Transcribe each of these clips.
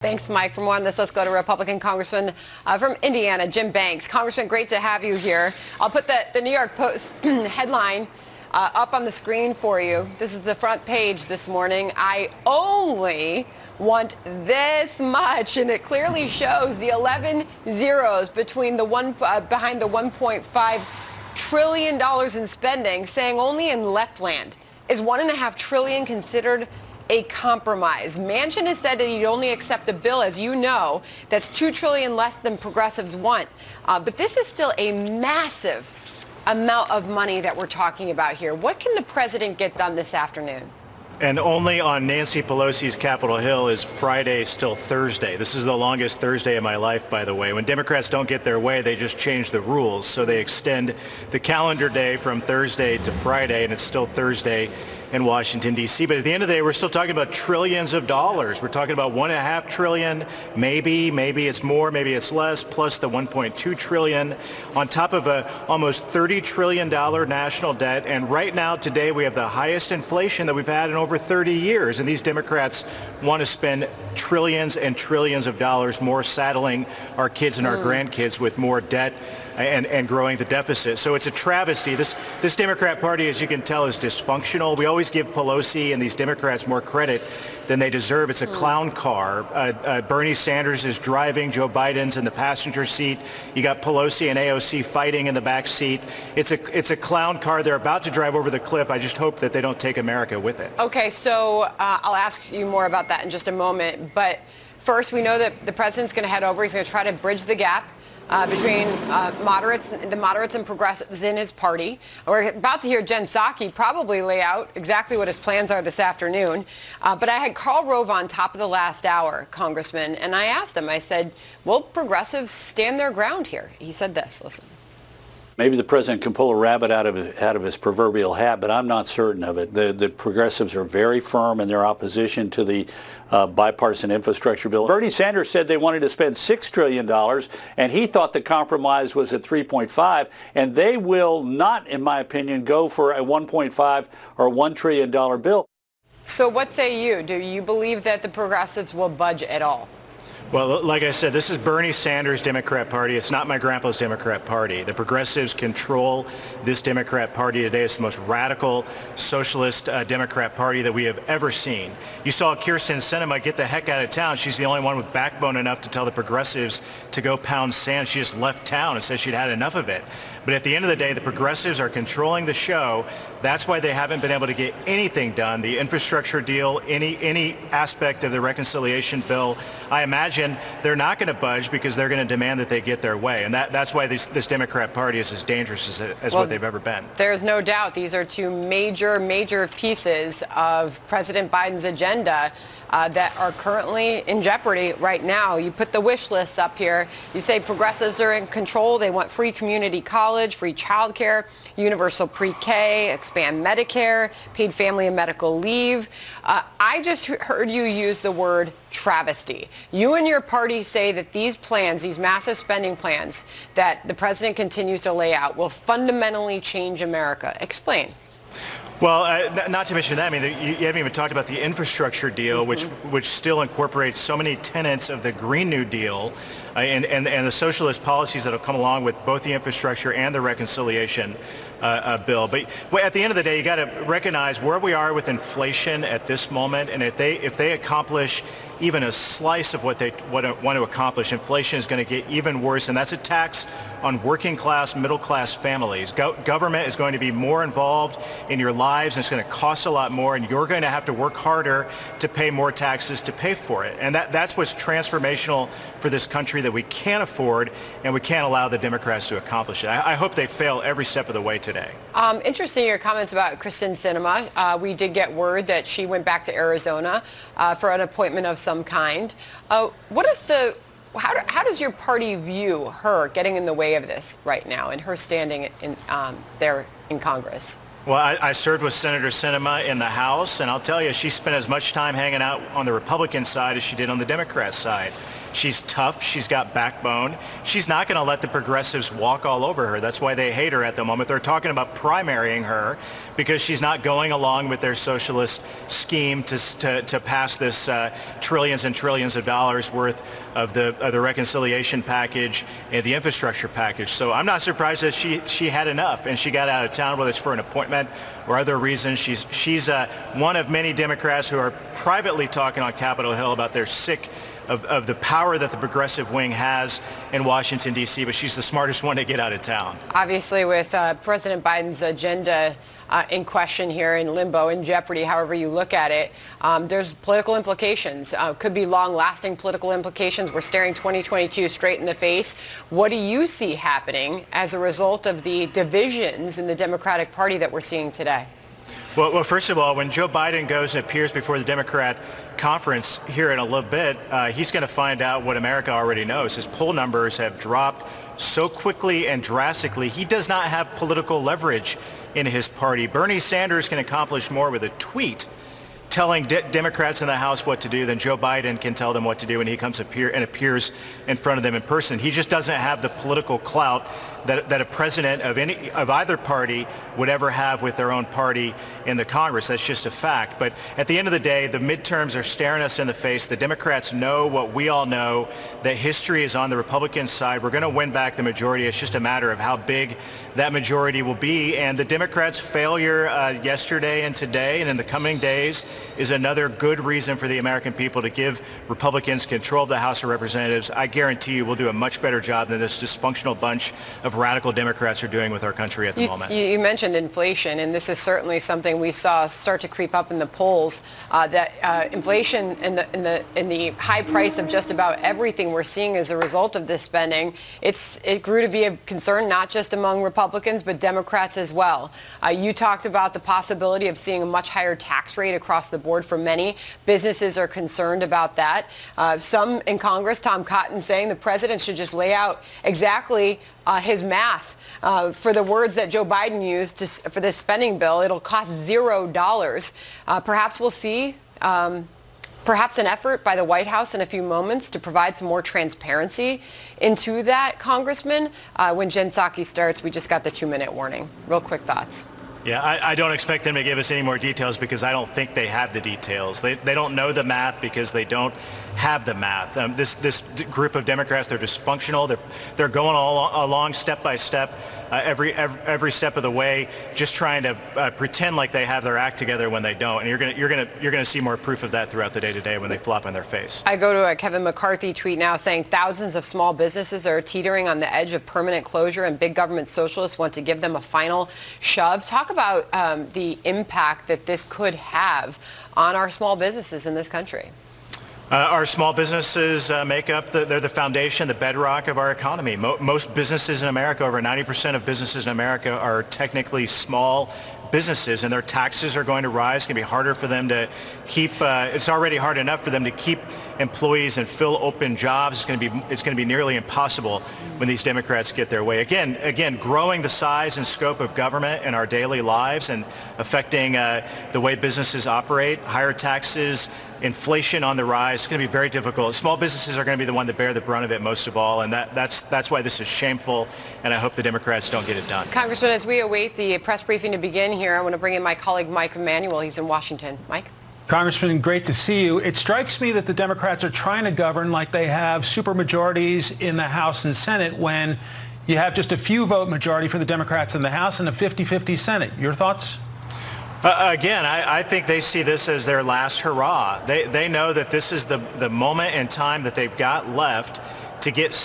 Thanks, Mike. For more on this, let's go to Republican Congressman from Indiana, Jim Banks. Congressman, great to have you here. I'll put the New York Post headline up on the screen for you. This is the front page this morning. I only want this much, and it clearly shows the 11 zeros between the behind the $1.5 trillion in spending, saying only in Leftland is $1.5 trillion considered a compromise. Manchin has said that he'd only accept a bill, as you know, that's $2 trillion less than progressives want. But this is still a massive amount of money that we're talking about here. What can the president get done this afternoon? And only on Nancy Pelosi's Capitol Hill is Friday still Thursday. This is the longest Thursday of my life, by the way. When Democrats don't get their way, they just change the rules. So they extend the calendar day from Thursday to Friday, and it's still Thursday in Washington, D.C. But at the end of the day, we're still talking about trillions of dollars. We're talking about $1.5 trillion, maybe it's more, maybe it's less, plus the $1.2 trillion on top of a almost $30 trillion national debt. And right now, today, we have the highest inflation that we've had in over 30 years. And these Democrats want to spend trillions and trillions of dollars more, saddling our kids and our grandkids with more debt and growing the deficit. So it's a travesty. This Democrat Party, as you can tell, is dysfunctional. We always give Pelosi and these Democrats more credit than they deserve. It's a clown car. Bernie Sanders is driving. Joe Biden's in the passenger seat. You got Pelosi and AOC fighting in the back seat. It's a clown car. They're about to drive over the cliff. I just hope that they don't take America with it. Okay, so I'll ask you more about that in just a moment. But first, we know that the president's going to head over. He's going to try to bridge the gap between the moderates and progressives in his party. We're about to hear Jen Psaki probably lay out exactly what his plans are this afternoon. But I had Karl Rove on top of the last hour, Congressman, and I asked him, I said, will progressives stand their ground here? He said this, listen. Maybe the president can pull a rabbit out of his proverbial hat, but I'm not certain of it. The progressives are very firm in their opposition to the bipartisan infrastructure bill. Bernie Sanders said they wanted to spend $6 trillion, and he thought the compromise was at 3.5, and they will not, in my opinion, go for a 1.5 or $1 trillion bill. So what say you? Do you believe that the progressives will budge at all? Well, like I said, this is Bernie Sanders' Democrat Party. It's not my grandpa's Democrat Party. The progressives control this Democrat Party today. It's the most radical socialist Democrat Party that we have ever seen. You saw Kyrsten Sinema get the heck out of town. She's the only one with backbone enough to tell the progressives to go pound sand. She just left town and said she'd had enough of it. But at the end of the day, the progressives are controlling the show. That's why they haven't been able to get anything done. The infrastructure deal, any aspect of the reconciliation bill, I imagine they're not going to budge because they're going to demand that they get their way. And that's why this Democrat Party is as dangerous as what they've ever been. There's no doubt these are two major pieces of President Biden's agenda that are currently in jeopardy right now. You put the wish lists up here. You say progressives are in control. They want free community college, free child care, universal pre-K, expand Medicare, paid family and medical leave. I just heard you use the word travesty. You and your party say that these plans, these massive spending plans that the president continues to lay out will fundamentally change America. Explain. Well, not to mention that, I mean, you haven't even talked about the infrastructure deal, which still incorporates so many tenets of the Green New Deal and the socialist policies that will come along with both the infrastructure and the reconciliation bill. But at the end of the day, you got to recognize where we are with inflation at this moment, and if they accomplish even a slice of what they want to accomplish, inflation is going to get even worse, and that's a tax on working class, middle class families. Government is going to be more involved in your lives, and it's going to cost a lot more, and you're going to have to work harder to pay more taxes to pay for it. And that's what's transformational for this country that we can't afford, and we can't allow the Democrats to accomplish it. I hope they fail every step of the way today. Interesting your comments about Kyrsten Sinema. We did get word that she went back to Arizona for an appointment of some kind. How does your party view her getting in the way of this right now and her standing there in Congress? Well, I served with Senator Sinema in the House, and I'll tell you, she spent as much time hanging out on the Republican side as she did on the Democrat side. She's tough. She's got backbone. She's not going to let the progressives walk all over her. That's why they hate her at the moment. They're talking about primarying her because she's not going along with their socialist scheme to pass this trillions and trillions of dollars worth of the reconciliation package and the infrastructure package. So I'm not surprised that she had enough and she got out of town, whether it's for an appointment or other reasons. She's one of many Democrats who are privately talking on Capitol Hill about they're sick of the power that the progressive wing has in Washington, D.C., but she's the smartest one to get out of town. Obviously, with President Biden's agenda in question here, in limbo, in jeopardy, however you look at it, there's political implications. Could be long-lasting political implications. We're staring 2022 straight in the face. What do you see happening as a result of the divisions in the Democratic Party that we're seeing today? Well, first of all, when Joe Biden goes and appears before the Democrat conference here in a little bit, he's going to find out what America already knows. His poll numbers have dropped so quickly and drastically. He does not have political leverage in his party. Bernie Sanders can accomplish more with a tweet telling Democrats in the House what to do than Joe Biden can tell them what to do when he appears in front of them in person. He just doesn't have the political clout that a president of either party would ever have with their own party in the Congress. That's just a fact. But at the end of the day, the midterms are staring us in the face. The Democrats know what we all know, that history is on the Republican side. We're going to win back the majority. It's just a matter of how big that majority will be. And the Democrats' failure yesterday and today and in the coming days is another good reason for the American people to give Republicans control of the House of Representatives. I guarantee you we'll do a much better job than this dysfunctional bunch of radical Democrats are doing with our country at the moment. You mentioned inflation, and this is certainly something we saw start to creep up in the polls. That inflation and the high price of just about everything we're seeing as a result of this spending, it grew to be a concern not just among Republicans but Democrats as well. You talked about the possibility of seeing a much higher tax rate across the board for many. Businesses are concerned about that. Some in Congress, Tom Cotton, saying the president should just lay out exactly his math for the words that Joe Biden used for this spending bill. It'll cost $0. Perhaps we'll see perhaps an effort by the White House in a few moments to provide some more transparency into that, Congressman. When Jen Psaki starts, we just got the 2-minute warning. Real quick thoughts. Yeah, I don't expect them to give us any more details because I don't think they have the details. They don't know the math because they don't have the math. This group of Democrats, they're dysfunctional. They're going along step by step, every step of the way, just trying to pretend like they have their act together when they don't. And you're gonna see more proof of that throughout the day today when they flop on their face. I go to a Kevin McCarthy tweet now saying thousands of small businesses are teetering on the edge of permanent closure, and big government socialists want to give them a final shove. Talk about the impact that this could have on our small businesses in this country. Our small businesses make up, they're the foundation, the bedrock of our economy. Most businesses in America, over 90% of businesses in America are technically small businesses, and their taxes are going to rise. It's going to be harder for them to keep, it's already hard enough for them to keep employees and fill open jobs. It's going to be nearly impossible when these Democrats get their way. Again, growing the size and scope of government in our daily lives and affecting the way businesses operate, higher taxes, inflation on the rise. It's going to be very difficult. Small businesses are going to be the one that bear the brunt of it most of all, and that's why this is shameful, and I hope the Democrats don't get it done. Congressman, as we await the press briefing to begin here, I want to bring in my colleague Mike Emanuel. He's in Washington. Mike? Congressman, great to see you. It strikes me that the Democrats are trying to govern like they have supermajorities in the House and Senate when you have just a few vote majority for the Democrats in the House and a 50-50 Senate. Your thoughts? Again, I think they see this as their last hurrah. They know that this is the moment in time that they've got left to get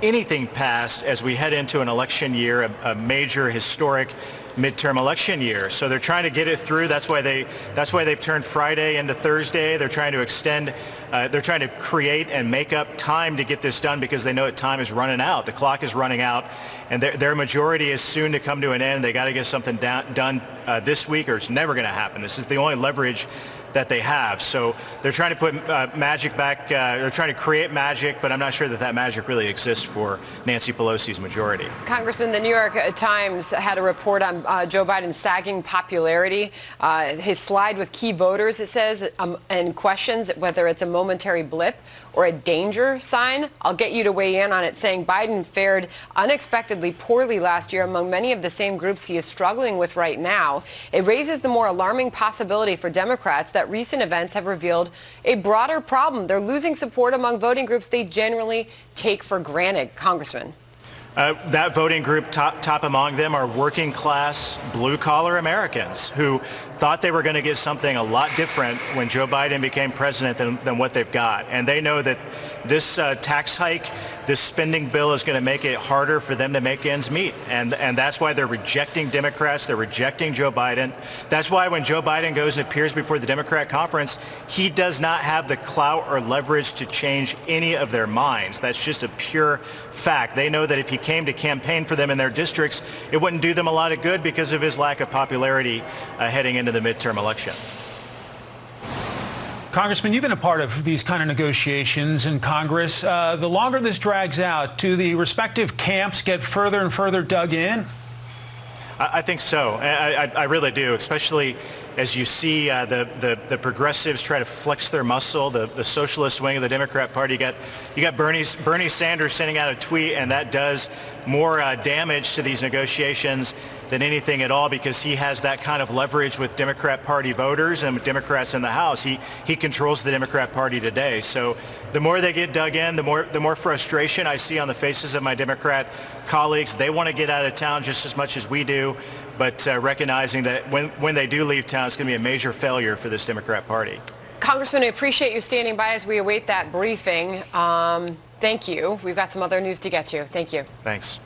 anything passed as we head into an election year, a major historic midterm election year. So they're trying to get it through. That's why they've turned Friday into Thursday. They're trying to extend. They're trying to create and make up time to get this done because they know that time is running out. The clock is running out, and their majority is soon to come to an end. They got to get something done this week, or it's never going to happen. This is the only leverage that they have. So they're trying to put magic back. They're trying to create magic, but I'm not sure that magic really exists for Nancy Pelosi's majority. Congressman, the New York Times had a report on Joe Biden's sagging popularity. His slide with key voters, it says, and questions whether it's a momentary blip or a danger sign? I'll get you to weigh in on it, saying Biden fared unexpectedly poorly last year among many of the same groups he is struggling with right now. It raises the more alarming possibility for Democrats that recent events have revealed a broader problem. They're losing support among voting groups they generally take for granted. Congressman. That voting group, top among them, are working class, blue-collar Americans who thought they were going to get something a lot different when Joe Biden became president than what they've got. And they know that this tax hike, this spending bill is going to make it harder for them to make ends meet. And that's why they're rejecting Democrats. They're rejecting Joe Biden. That's why when Joe Biden goes and appears before the Democrat conference, he does not have the clout or leverage to change any of their minds. That's just a pure fact. They know that if he came to campaign for them in their districts, it wouldn't do them a lot of good because of his lack of popularity heading into the midterm election. Congressman, you've been a part of these kind of negotiations in Congress. The longer this drags out, do the respective camps get further and further dug in? I think so. I really do, especially as you see the progressives try to flex their muscle, the socialist wing of the Democrat Party. You got Bernie Sanders sending out a tweet, and that does more damage to these negotiations than anything at all, because he has that kind of leverage with Democrat Party voters and with Democrats in the House. He controls the Democrat Party today. So the more they get dug in, the more frustration I see on the faces of my Democrat colleagues. They want to get out of town just as much as we do, but recognizing that when they do leave town, it's going to be a major failure for this Democrat Party. Congressman, I appreciate you standing by as we await that briefing. Thank you. We've got some other news to get to. Thank you. Thanks.